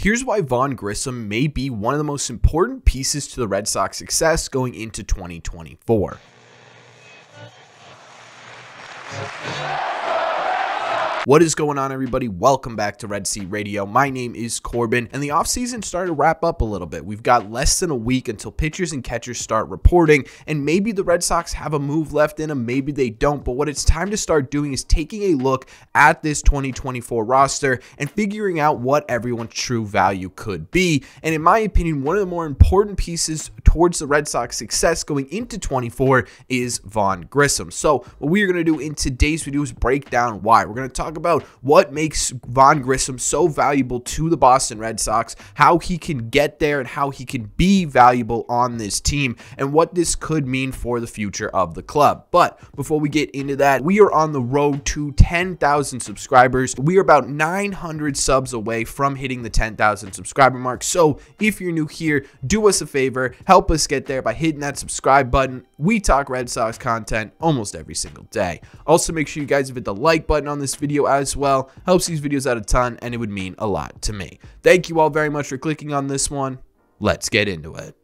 Here's why Vaughn Grissom may be one of the most important pieces to the Red Sox success going into 2024. What is going on, everybody? Welcome back to Red Seat Radio. My name is Corbin, and the offseason started to wrap up a little bit. We've got less than a week until pitchers and catchers start reporting, and maybe the Red Sox have a move left in them, maybe they don't, but what it's time to start doing is taking a look at this 2024 roster and figuring out what everyone's true value could be. And in my opinion, one of the more important pieces towards the Red Sox success going into 24 is Vaughn Grissom. So what we are going to do in today's video is break down why. We're going to talk about what makes Vaughn Grissom so valuable to the Boston Red Sox, how he can get there and how he can be valuable on this team, and what this could mean for the future of the club. But before we get into that, we are on the road to 10,000 subscribers. We are about 900 subs away from hitting the 10,000 subscriber mark. So if you're new here, do us a favor, help us get there by hitting that subscribe button. We talk Red Sox content almost every single day. Also, make sure you guys hit the like button on this video as well. Helps these videos out a ton, and it would mean a lot to me. Thank you all very much for clicking on this one. Let's get into it.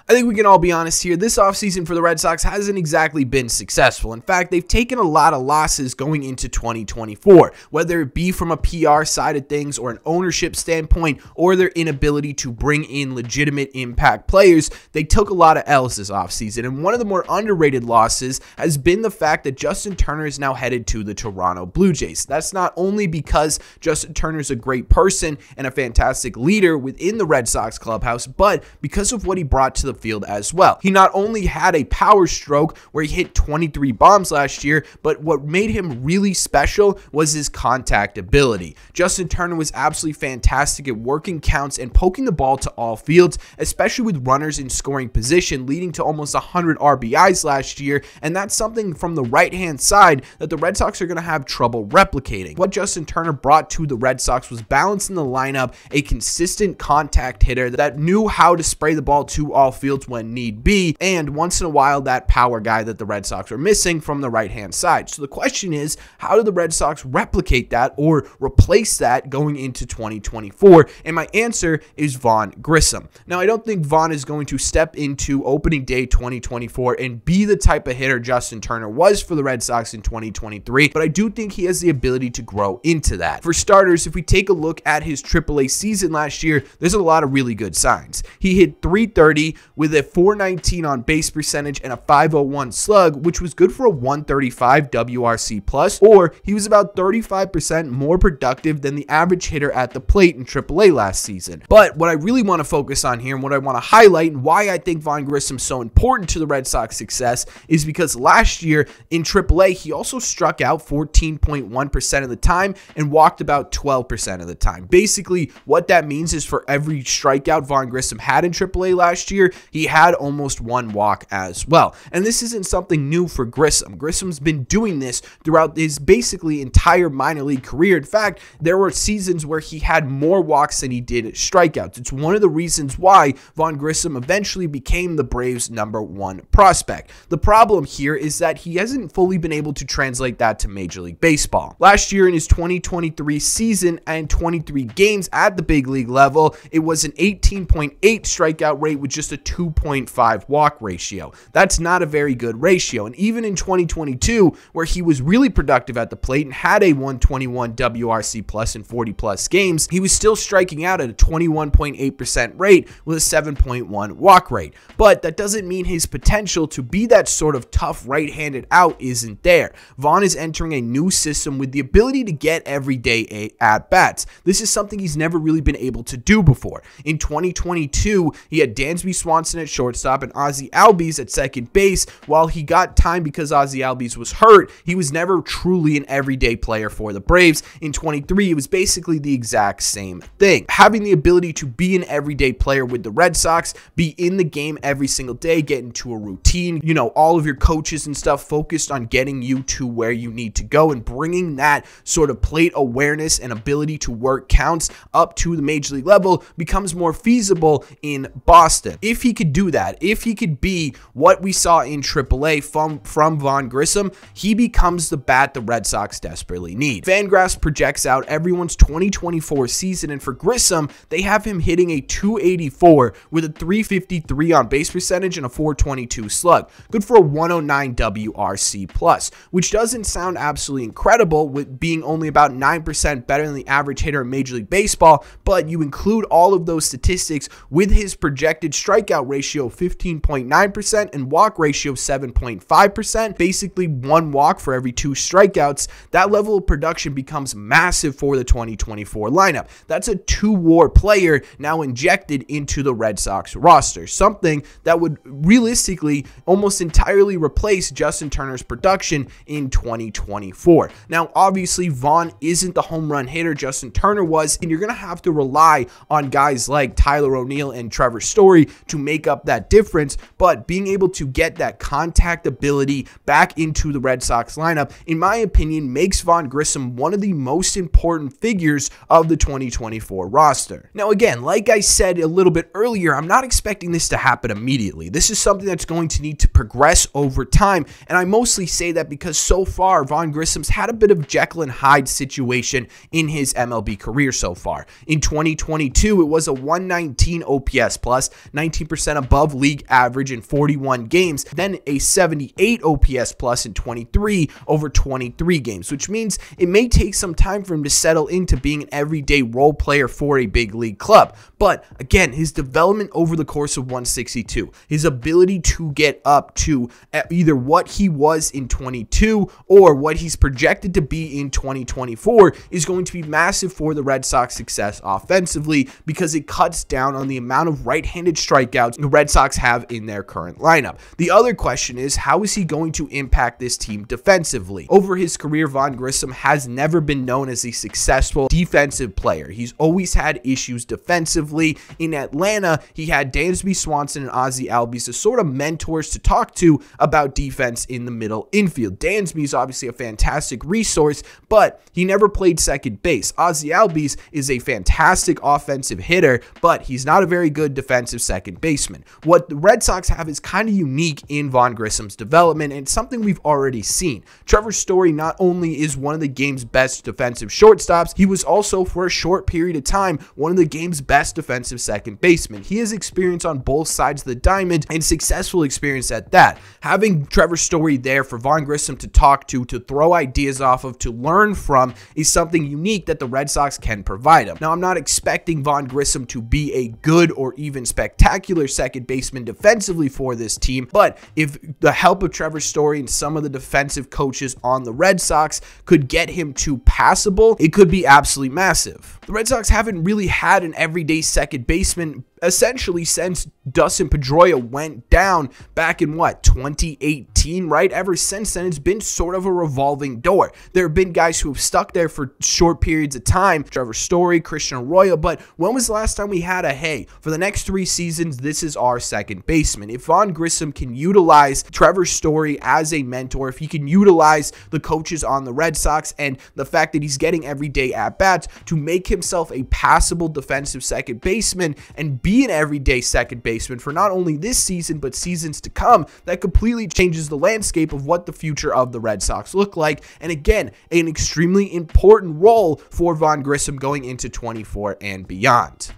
I think we can all be honest here, this offseason for the Red Sox hasn't exactly been successful. In fact, they've taken a lot of losses going into 2024, whether it be from a PR side of things or an ownership standpoint or their inability to bring in legitimate impact players. They took a lot of L's this offseason, and one of the more underrated losses has been the fact that Justin Turner is now headed to the Toronto Blue Jays. That's not only because Justin Turner is a great person and a fantastic leader within the Red Sox clubhouse, but because of what he brought to the field as well. He not only had a power stroke where he hit 23 bombs last year, but what made him really special was his contact ability. Justin Turner was absolutely fantastic at working counts and poking the ball to all fields, especially with runners in scoring position, leading to almost 100 RBIs last year, and that's something from the right-hand side that the Red Sox are going to have trouble replicating. What Justin Turner brought to the Red Sox was balance in the lineup, a consistent contact hitter that knew how to spray the ball to all fields when need be, and once in a while that power guy that the Red Sox are missing from the right hand side. So the question is, how do the Red Sox replicate that or replace that going into 2024? And my answer is Vaughn Grissom. Now, I don't think Vaughn is going to step into opening day 2024 and be the type of hitter Justin Turner was for the Red Sox in 2023, but I do think he has the ability to grow into that. For starters, if we take a look at his AAA season last year, there's a lot of really good signs. He hit .330 with a .419 on base percentage and a .501 slug, which was good for a .135 WRC+, or he was about 35% more productive than the average hitter at the plate in AAA last season. But what I really want to focus on here and what I want to highlight and why I think Vaughn Grissom is so important to the Red Sox success is because last year in AAA, he also struck out 14.1% of the time and walked about 12% of the time. Basically, what that means is for every strikeout Vaughn Grissom had in AAA last year, he had almost one walk as well. And this isn't something new for Grissom. Grissom's been doing this throughout his basically entire minor league career. In fact, there were seasons where he had more walks than he did strikeouts. It's one of the reasons why Vaughn Grissom eventually became the Braves' #1 prospect. The problem here is that he hasn't fully been able to translate that to Major League Baseball. Last year in his 2023 season and 23 games at the big league level, it was an 18.8 strikeout rate with just a 2.5 walk ratio. That's not a very good ratio. And even in 2022, where he was really productive at the plate and had a 121 WRC+ in 40+ games, he was still striking out at a 21.8% rate with a 7.1 walk rate. But that doesn't mean his potential to be that sort of tough right-handed out isn't there. Vaughn is entering a new system with the ability to get everyday at-bats. This is something he's never really been able to do before. In 2022, he had Dansby Swanson at shortstop and Ozzie Albies at second base. While he got time because Ozzie Albies was hurt, he was never truly an everyday player for the Braves. In 23, it was basically the exact same thing. Having the ability to be an everyday player with the Red Sox, be in the game every single day, get into a routine, you know, all of your coaches and stuff focused on getting you to where you need to go and bringing that sort of plate awareness and ability to work counts up to the major league level becomes more feasible in Boston. If he could do that, if he could be what we saw in AAA from Vaughn Grissom, he becomes the bat the Red Sox desperately need. Fangraphs projects out everyone's 2024 season, and for Grissom, they have him hitting a 284 with a 353 on base percentage and a 422 slug. Good for a 109 WRC+, which doesn't sound absolutely incredible with being only about 9% better than the average hitter in Major League Baseball, but you include all of those statistics with his projected strikeout ratio of 15.9% and walk ratio of 7.5%, basically one walk for every 2 strikeouts. That level of production becomes massive for the 2024 lineup. That's a 2-WAR player now injected into the Red Sox roster, something that would realistically almost entirely replace Justin Turner's production in 2024. Now, obviously, Vaughn isn't the home run hitter Justin Turner was, and you're going to have to rely on guys like Tyler O'Neill and Trevor Story to make up that difference, but being able to get that contact ability back into the Red Sox lineup, in my opinion, makes Vaughn Grissom one of the most important figures of the 2024 roster. Now, again, like I said a little bit earlier, I'm not expecting this to happen immediately. This is something that's going to need to progress over time, and I mostly say that because so far, Vaughn Grissom's had a bit of Jekyll and Hyde situation in his MLB career so far. In 2022, it was a 119 OPS plus, 19% above league average in 41 games, then a 78 OPS plus in 23 over 23 games, which means it may take some time for him to settle into being an everyday role player for a big league club. But again, his development over the course of 162, his ability to get up to either what he was in 22 or what he's projected to be in 2024 is going to be massive for the Red Sox success offensively, because it cuts down on the amount of right-handed strikeouts the Red Sox have in their current lineup. The other question is, how is he going to impact this team defensively? Over his career, Vaughn Grissom has never been known as a successful defensive player. He's always had issues defensively. In Atlanta, he had Dansby Swanson and Ozzie Albies as sort of mentors to talk to about defense in the middle infield. Dansby is obviously a fantastic resource, but he never played second base. Ozzie Albies is a fantastic offensive hitter, but he's not a very good defensive second baseman. What the Red Sox have is kind of unique in Vaughn Grissom's development, and it's something we've already seen. Trevor Story not only is one of the game's best defensive shortstops, he was also, for a short period of time, one of the game's best defensive second basemen. He has experience on both sides of the diamond, and successful experience at that. Having Trevor Story there for Vaughn Grissom to talk to throw ideas off of, to learn from, is something unique that the Red Sox can provide him. Now, I'm not expecting Vaughn Grissom to be a good or even spectacular second baseman defensively for this team, but if the help of Trevor Story and some of the defensive coaches on the Red Sox could get him to passable, it could be absolutely massive. The Red Sox haven't really had an everyday second baseman essentially since Dustin Pedroia went down back in 2018, right? Ever since then, it's been sort of a revolving door. There have been guys who have stuck there for short periods of time, Trevor Story, Christian Arroyo, but when was the last time we had a, hey, for the next 3 seasons, this is our second baseman? If Vaughn Grissom can utilize Trevor Story as a mentor, if he can utilize the coaches on the Red Sox and the fact that he's getting everyday at-bats to make himself a passable defensive second baseman and be an everyday second baseman for not only this season, but seasons to come, that completely changes the landscape of what the future of the Red Sox look like. And again, an extremely important role for Vaughn Grissom going into 24 and beyond.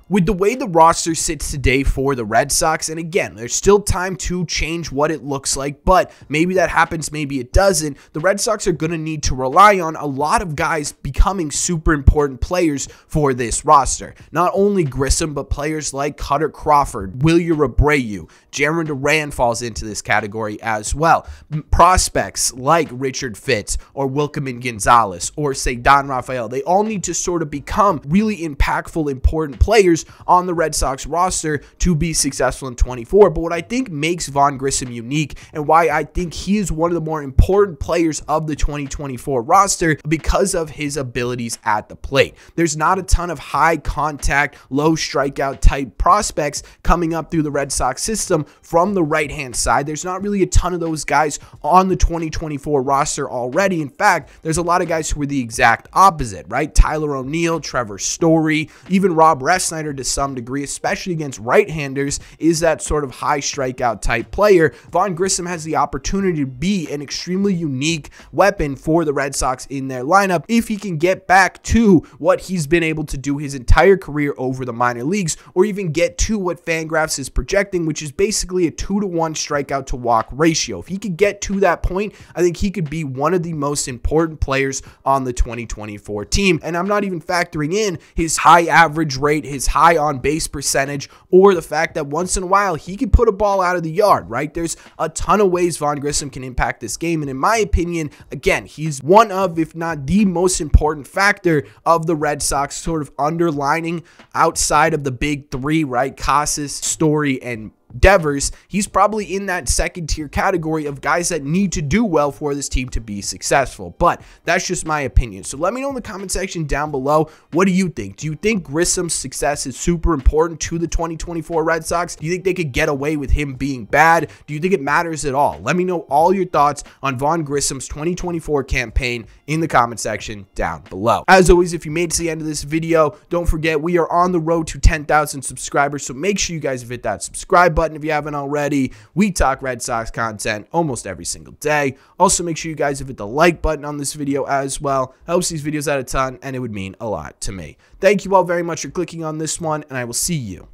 With the way the roster sits today for the Red Sox, and again, there's still time to change what it looks like, but maybe that happens, maybe it doesn't, the Red Sox are going to need to rely on a lot of guys becoming super important players for this roster. Not only Grissom, but players like Cutter Crawford, Wilyer Abreu, Jaron Duran falls into this category as well. Prospects like Richard Fitz or Wilkerman Gonzalez or say Don Rafael, they all need to sort of become really impactful, important players on the Red Sox roster to be successful in 24. But what I think makes Vaughn Grissom unique and why I think he is one of the more important players of the 2024 roster because of his abilities at the plate. There's not a ton of high contact, low strikeout type prospects coming up through the Red Sox system from the right-hand side. There's not really a ton of those guys on the 2024 roster already. In fact, there's a lot of guys who are the exact opposite, right? Tyler O'Neill, Trevor Story, even Rob Resnider slider to some degree, especially against right-handers, is that sort of high strikeout type player. Vaughn Grissom has the opportunity to be an extremely unique weapon for the Red Sox in their lineup if he can get back to what he's been able to do his entire career over the minor leagues, or even get to what Fangraphs is projecting, which is basically a 2-to-1 strikeout to walk ratio. If he could get to that point, I think he could be one of the most important players on the 2024 team. And I'm not even factoring in his high average rate, his high on base percentage, or the fact that once in a while he can put a ball out of the yard, right? There's a ton of ways Vaughn Grissom can impact this game. And in my opinion, again, he's one of, if not the most important factor of the Red Sox, sort of underlining outside of the big three, right? Casas, Story, and Devers. He's probably in that second tier category of guys that need to do well for this team to be successful. But that's just my opinion. So let me know in the comment section down below. What do you think? Do you think Grissom's success is super important to the 2024 Red Sox? Do you think they could get away with him being bad? Do you think it matters at all? Let me know all your thoughts on Vaughn Grissom's 2024 campaign in the comment section down below. As always, if you made it to the end of this video, don't forget we are on the road to 10,000 subscribers. So make sure you guys hit that subscribe button if you haven't already. We talk Red Sox content almost every single day. Also, make sure you guys hit the like button on this video as well. Helps these videos out a ton, and it would mean a lot to me. Thank you all very much for clicking on this one, and I will see you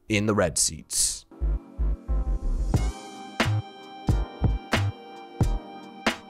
in the red seats.